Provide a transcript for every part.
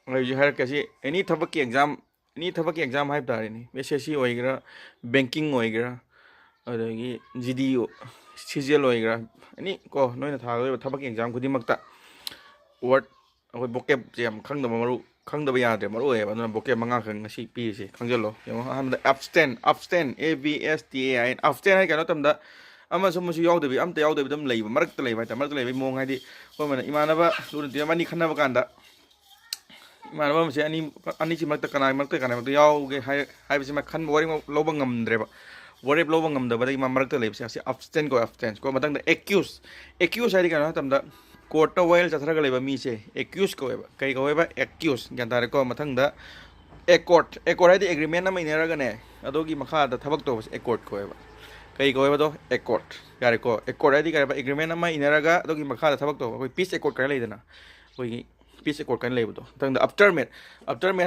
ꯍꯧꯖꯤꯛ ꯍꯥꯏꯔꯛꯀꯁꯤ ꯑꯦꯅꯤ ꯊꯕꯛꯀꯤ ꯑꯦꯛꯖꯥꯝ ꯍꯥꯏꯕ ꯇꯥꯔꯦꯅꯦ SSC ꯑꯣꯏꯒꯦꯔꯥ ꯕꯦꯡꯀꯤꯡ ꯑꯣꯏꯒꯦꯔꯥ ꯑꯗꯒꯤ GD CGL ꯑꯣꯏꯒꯦꯔꯥ ꯑꯦꯅꯤ ꯀꯣ ꯅꯣꯏꯅ ꯊꯥꯒꯗꯧꯔꯤꯕ ꯊꯕꯛꯀꯤ ꯑꯦꯛꯖꯥꯝ ꯈꯨꯗꯤꯡꯃꯛꯇ ꯋꯥꯔꯗ ꯑꯩꯈꯣꯏ ꯕꯣꯀꯦꯞꯁꯦ ꯌꯥꯝ ꯈꯪꯗꯕ ꯌꯥꯗ꯭ꯔꯦ ꯃꯔꯨ ꯑꯣꯏꯌꯦꯕ ꯑꯗꯨꯅ ꯕꯣꯀꯦꯞ 5 ꯉꯁꯤ ꯄꯤꯔꯤꯁꯦ ꯈꯪꯖꯜꯂꯣ ꯌꯦꯡꯉꯣ ꯑꯍꯥꯟꯕꯗ ꯑꯞꯁꯇꯦꯟ ABSTAIN ꯑꯞꯁꯇꯦꯟ ꯍꯥꯏ ꯀꯩꯅꯣ ꯃꯇꯝꯗ ꯑꯃꯁꯨ ꯌꯥꯎꯗꯕꯤ ꯑꯝꯇ ꯌꯥꯎꯗꯕꯤ ꯑꯗꯨꯝ ꯂꯩꯕ ꯃꯔꯛꯇ ꯂꯩꯕ ꯍꯥꯏꯇꯥꯔꯦ ꯃꯔꯛꯇ ꯂꯩꯕꯒꯤ ꯃꯑꯣꯡ ꯍꯥꯏꯗꯤ ꯑꯩꯈꯣꯏ ꯏꯃꯥꯟꯅꯕ ꯂꯨꯅ ꯇꯤꯟꯅꯕ ꯑꯅꯤ ꯈꯟꯅꯕ ꯀꯥꯟꯗ ꯏꯃꯥꯟꯅꯕ ꯑꯃꯁꯦ ꯑꯅꯤꯁꯤ ꯃꯔꯛꯇ ꯀꯅꯥ ꯌꯥꯎꯒꯦ ꯍꯥꯏꯕꯁꯤ ꯃꯥ ꯈꯟꯕ ꯋꯥꯔꯦꯞ ꯂꯧꯕ ꯉꯝꯗ꯭ꯔꯦꯕ ꯋꯥꯔꯦꯞ ꯂꯧꯕ ꯉꯝꯗꯕꯗꯒꯤ ꯃꯥ ꯃꯔꯛꯇ ꯂꯩꯕꯁꯦ ꯑꯁꯤ ꯑꯞꯁꯇꯦꯟ ꯀꯣ ꯃꯊꯪꯗ ꯑꯦꯀ꯭ꯌꯨꯁ ꯍꯥꯏꯗꯤ ꯀꯩꯅꯣ ꯍꯥꯏ ꯃꯇꯝꯗ ꯀꯣꯔꯠꯇ ꯋꯥꯌꯦꯜ ꯆꯠꯊꯔꯒ ꯂꯩꯕ ꯃꯤꯁꯦ ꯑꯦꯀ꯭ꯌꯨꯁ ꯀꯧꯋꯦꯕ ꯀꯩ ꯀꯧꯋꯦꯕ ꯑꯦꯀ꯭ꯌꯨꯁ ꯒ꯭ꯌꯥꯟ ꯇꯥꯔꯦꯀꯣ ꯃꯊꯪꯗ ꯑꯦꯀꯣꯔꯠ ꯍꯥꯏꯗꯤ ꯑꯦꯒ꯭ꯔꯤꯃꯦꯟ ꯑꯃ ꯏꯅꯔꯒꯅꯦ ꯑꯗꯨꯒꯤ ꯃꯈꯥꯗ ꯊꯕꯛ ꯇꯧꯕꯁꯦ ꯑꯦꯀꯣꯔꯠ ꯀꯧꯋꯦꯕ ꯀꯩ ꯀꯧꯋꯦꯕꯗꯣ ꯑꯦꯀꯣꯔꯠ ꯌꯥꯔꯦꯀꯣ ꯑꯦꯀꯣꯔꯠ ꯍꯥꯏꯗꯤ ꯀꯩ ꯑꯦꯒ꯭ꯔꯤꯃꯦꯟ ꯑꯃ ꯏꯅꯔꯒ ꯑꯗꯨꯒꯤ ꯃꯈꯥꯗ ꯊꯕꯛ ꯇꯧꯕ ꯑꯩꯈꯣꯏ ꯄꯤꯁ ꯑꯦꯀꯣꯔꯠ ꯀꯥꯏꯅ ꯂꯩꯗꯅ ꯑꯩꯈꯣꯏꯒꯤ ꯄꯤꯁ ꯑꯦꯀꯣꯔꯠ ꯀꯥꯏꯅ ꯂꯩꯕꯗꯣ ꯃꯊꯪꯗ ꯑꯞꯇꯔꯃꯦꯠ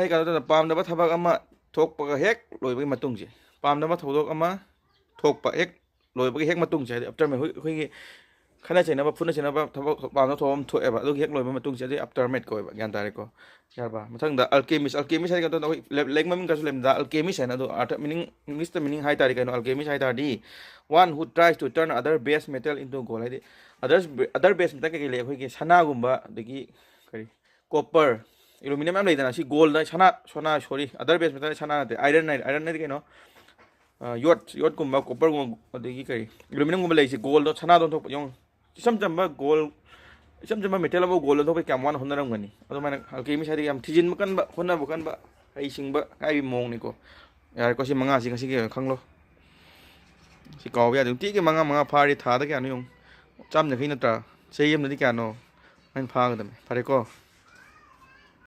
ꯍꯥꯏ ꯀꯩꯅꯣ ꯄꯥꯝꯗꯕ ꯊꯕꯛ ꯑꯃ ꯊꯣꯛꯄꯒ ꯍꯦꯛ ꯂꯣꯏꯕꯒꯤ ꯃꯇꯨꯡꯁꯦ ꯄꯥꯝꯗꯕ ꯊꯧꯗꯣꯛ ꯑꯃ ꯊꯣꯛꯄ ꯍꯦꯛ ꯂꯣꯏꯕꯒꯤ ꯍꯦꯛ ꯃꯇꯨꯡꯁꯦ ꯍꯥꯏꯗꯤ ꯑꯞꯇꯔꯃꯦꯠ ꯑꯩꯈꯣꯏꯒꯤ ꯈꯠꯅ ꯆꯩꯅꯕ ꯐꯨꯠꯅ ꯆꯩꯅꯕ ꯊꯕꯛ ꯄꯥꯝꯗꯕ ꯊꯕꯛ ꯑꯃ ꯊꯣꯛꯑꯦꯕ ꯑꯗꯨꯒꯤ ꯍꯦꯛ ꯂꯣꯏꯕ ꯃꯇꯨꯡꯁꯦ ꯑꯗꯨꯗꯤ ꯑꯞꯇꯔꯃꯦꯠ ꯀꯧꯋꯦꯕ ꯒ꯭ꯌꯥꯟ ꯇꯥꯔꯦꯀꯣ ꯌꯥꯔꯕ ꯃꯊꯪꯗ ꯑꯜꯀꯦꯃꯤꯁ ꯍꯥꯏ ꯀꯩꯅꯣ ꯑꯩꯈꯣꯏ ꯂꯥꯏꯔꯤꯛ ꯃꯃꯤꯡ ꯈꯔꯁꯨ ꯂꯩꯕꯗ ꯑꯜꯀꯦꯃꯤꯁ ꯍꯥꯏꯅ ꯑꯗꯣ ꯑꯥꯔꯊ ꯃꯤꯅꯤꯡ ꯏꯪꯂꯤꯁꯇ ꯃꯤꯅꯤꯡ ꯍꯥꯏ ꯇꯥꯔꯦ ꯀꯩꯅꯣ ꯑꯜꯀꯦꯃꯤꯁ ꯍꯥꯏ ꯇꯥꯔꯗꯤ ꯋꯥꯟ ꯍꯨ ꯇ꯭ꯔꯥꯏꯁ ꯇꯨ ꯇꯔꯟ ꯑꯗꯔ ꯕꯦꯁ ꯃꯦꯇꯦꯜ ꯏꯟꯇꯨ ꯒꯣꯜ ꯍꯥꯏꯗꯤ ꯑꯗꯔ ꯕꯦꯁ ꯃꯦꯇꯜ ꯀꯩꯀꯩ ꯂꯩ ꯑꯩꯈꯣꯏꯒꯤ ꯁꯅꯥꯒꯨꯝꯕ ꯑꯗꯒꯤ ꯀꯔꯤ ꯀꯣꯄꯔ ꯑꯦꯂꯨꯃꯤꯅꯤꯌꯝ ꯃꯌꯥꯝ ꯂꯩꯗꯅ ꯁꯤ ꯒꯣꯜꯗ ꯑꯗꯔ ꯕꯦꯁ ꯃꯦꯇꯜ ꯁꯅꯥ ꯅꯠꯇꯦ ꯑꯥꯏꯔꯟ ꯍꯥꯏꯗꯤ ꯀꯩꯅꯣ ꯌꯣꯠꯀꯨꯝꯕ ꯀꯣꯄꯔꯒꯨꯝꯕ ꯑꯗꯒꯤ ꯀꯔꯤ ꯑꯦꯂꯨꯃꯤꯅꯤꯌꯝꯒꯨꯝꯕ ꯂꯩꯁꯤ ꯒꯣꯜꯗꯣ ꯁꯅꯥꯗꯣ ꯊꯣꯛꯄ ꯌꯦꯡꯉꯣ ꯏꯆꯝ ꯆꯝꯕ ꯃꯦꯇꯦꯜ ꯑꯃ ꯒꯣꯜ ꯂꯧꯊꯣꯛꯄꯩ ꯀꯌꯥꯝ ꯋꯥꯅ ꯍꯣꯠꯅꯔꯝꯒꯅꯤ ꯑꯗꯨꯃꯥꯏꯅ ꯑꯜꯀꯦꯃꯤꯁ ꯍꯥꯏꯗꯤ ꯌꯥꯝ ꯊꯤꯖꯤꯟꯕ ꯀꯟꯕ ꯍꯣꯠꯅꯕ ꯀꯟꯕ ꯍꯩꯁꯤꯡꯕ ꯍꯥꯏꯕꯒꯤ ꯃꯑꯣꯡꯅꯤꯀꯣ ꯌꯥꯔꯦꯀꯣ ꯁꯤ 5ꯁꯤ ꯉꯁꯤꯒꯤ ꯈꯪꯂꯣ ꯁꯤ ꯀꯥꯎꯕ ꯌꯥꯗꯦ ꯅꯨꯡꯇꯤꯒꯤ 5 ꯐꯥꯔꯤ ꯊꯥꯗ ꯀꯌꯥꯅꯣ ꯌꯦꯡꯉꯨ 100 ꯌꯥꯡꯈꯩ ꯅꯠꯇ꯭ꯔꯥ ꯆꯍꯤ ꯑꯃꯗꯗꯤ ꯀꯌꯥꯅꯣ ꯑꯩꯅ ꯐꯥꯒꯗꯕꯅꯤ ꯐꯔꯦꯀꯣ